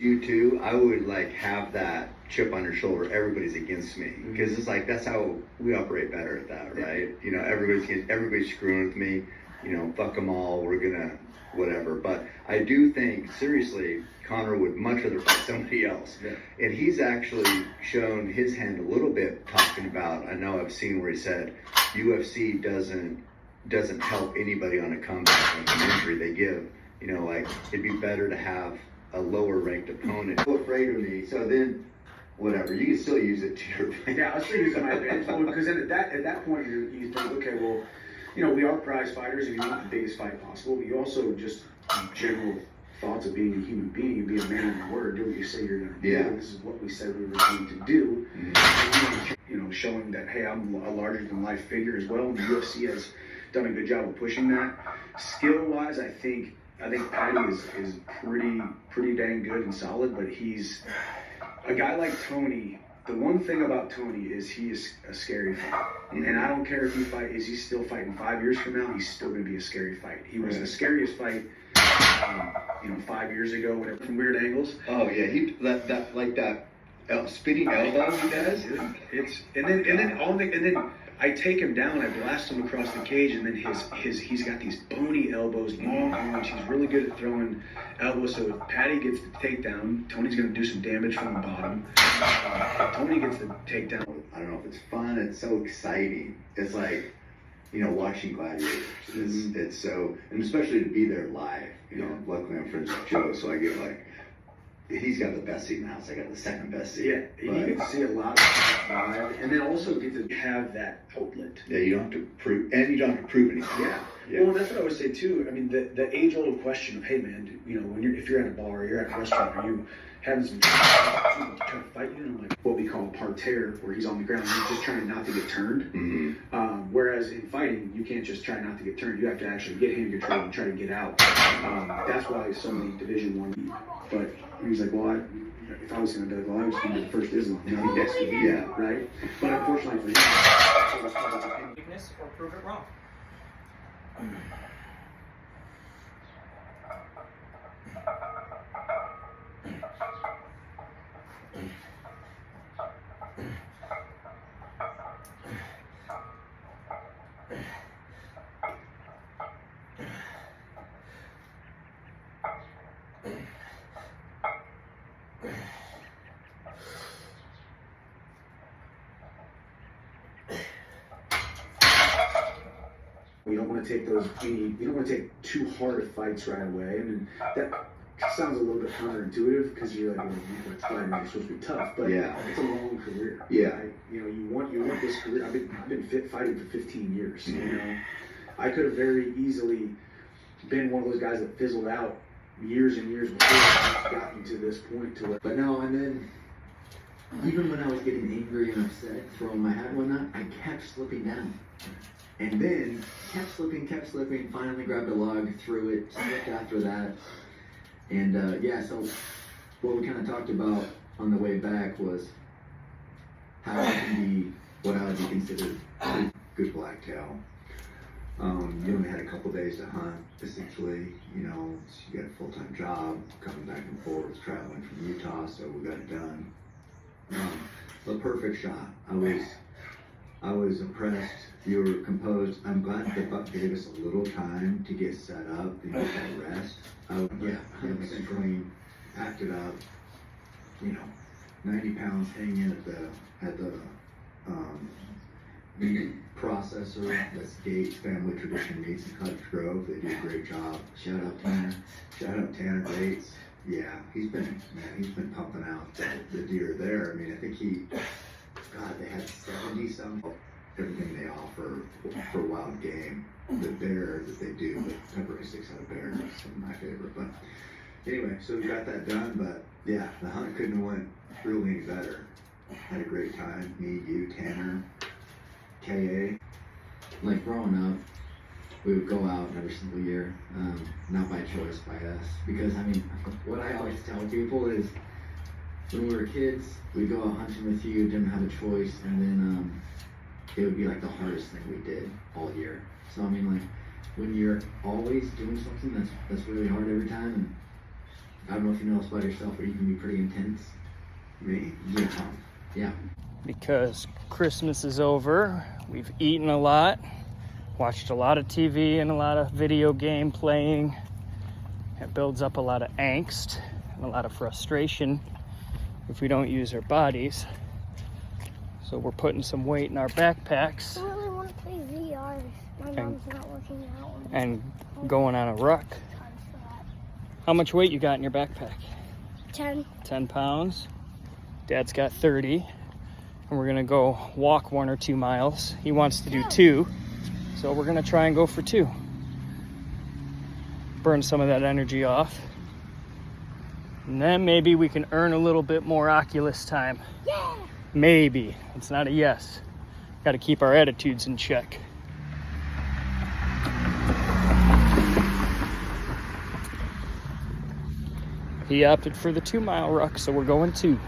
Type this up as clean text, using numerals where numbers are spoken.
You too, I would like have that chip on your shoulder. Everybody's against me because it's like that's how we operate better at that, right? You know, everybody's screwing with me. You know, fuck them all. We're gonna whatever. But I do think seriously, Connor would much rather fight somebody else. Yeah. And he's actually shown his hand a little bit talking about. I know I've seen where he said UFC doesn't help anybody on a comeback like an injury. They give, you know, like it'd be better to have a lower ranked opponent. So afraid of me. So then, whatever, you can still use it to your advantage. Yeah, I'll still use it to my advantage. Because then at that point you think, okay, well, you know, we are prize fighters and you want the biggest fight possible, but you also just general thoughts of being a human being and be a man of your word, do what you say you're going to do. Yeah. This is what we said we were going to do. Mm-hmm. You know, showing that, hey, I'm a larger than life figure as well. And the UFC has done a good job of pushing that. Skill wise, I think Patty is pretty dang good and solid, but he's a guy like Tony. The one thing about Tony is he is a scary fight. And I don't care if is he still fighting 5 years from now, he's still going to be a scary fight. He was the scariest fight, 5 years ago, whatever, from weird angles. Oh yeah, he that spinning elbow he does. And then I take him down, I blast him across the cage, and then he's got these bony elbows, long arms. He's really good at throwing elbows. So if Patty gets the takedown, Tony's going to do some damage from the bottom. Tony gets the takedown. I don't know if it's fun. It's so exciting. It's like, you know, watching gladiators. It's so, and especially to be there live. You know, luckily I'm friends with Joe, so I get like. He's got the best seat in the house. I got the second best seat. Yeah, you get to see a lot of stuff live, and then also get to have that outlet. Yeah, you don't have to prove, and you don't have to prove anything. Yeah. Well, that's what I would say too. I mean, the age-old question of, hey man, you know, if you're at a bar, you're at a restaurant, are you having some trying to fight you? And like what we call a parterre, where he's on the ground, he's just trying not to get turned. Mm-hmm. Whereas in fighting, you can't just try not to get turned. You have to actually get hand control and try to get out. That's why so many Division I. But he's like, well, if I was going to do it, well, I was going to be the first Islam. You know, yes, yeah, right. But unfortunately for him, weakness or prove it wrong. you don't want to take you don't want to take too hard of fights right away. And that sounds a little bit counterintuitive because you're like, well, it's fighting, you're supposed to be tough, but it's a long career. Yeah. Right? You know, you want this career. I've been fighting for 15 years. You know, I could have very easily been one of those guys that fizzled out years and years before I gotten to this point to where. But no, and then even when I was getting angry and upset, throwing my hat and whatnot, I kept slipping down. And then kept slipping, finally grabbed a log, threw it, slipped after that. And so what we kind of talked about on the way back was how I can be what I would be considered a good blacktail. You only had a couple days to hunt, essentially. You know, you got a full-time job, coming back and forth, traveling from Utah, so we got it done. The perfect shot. I was impressed. You were composed. I'm glad the buck gave us a little time to get set up and get that rest. It was clean, acted up. You know, 90 pounds hanging at the meat processor. That's Gates Family Tradition Meats in Cottage Grove. They do a great job. Shout out Tanner. Shout out Tanner Gates. Yeah, he's been pumping out the deer there. I mean, I think they had 70-some. Everything they offer for wild game. The bear that they do, the pepperoni sticks out of bear, is some of my favorite. But anyway, so we got that done. But yeah, the hunt couldn't have went really any better. Had a great time. Me, you, Tanner, KA. Like growing up, we would go out every single year, not by choice, by us. Because I mean, what I always tell people is, when we were kids, we'd go out hunting with you, didn't have a choice, and then it would be like the hardest thing we did all year. So I mean, like when you're always doing something that's really hard every time, and I don't know if you know this about yourself, but you can be pretty intense. Me? Yeah. Because Christmas is over, we've eaten a lot, watched a lot of TV and a lot of video game playing. It builds up a lot of angst and a lot of frustration if we don't use our bodies. So we're putting some weight in our backpacks I really want to play VR. My mom's not working out. and going on a ruck. How much weight you got in your backpack? 10. 10 pounds. Dad's got 30. And we're gonna go walk 1 or 2 miles. He wants to do 2. So we're gonna try and go for 2. Burn some of that energy off. And then maybe we can earn a little bit more Oculus time. Yeah! Maybe. It's not a yes. Got to keep our attitudes in check. He opted for the 2 mile ruck, so we're going 2.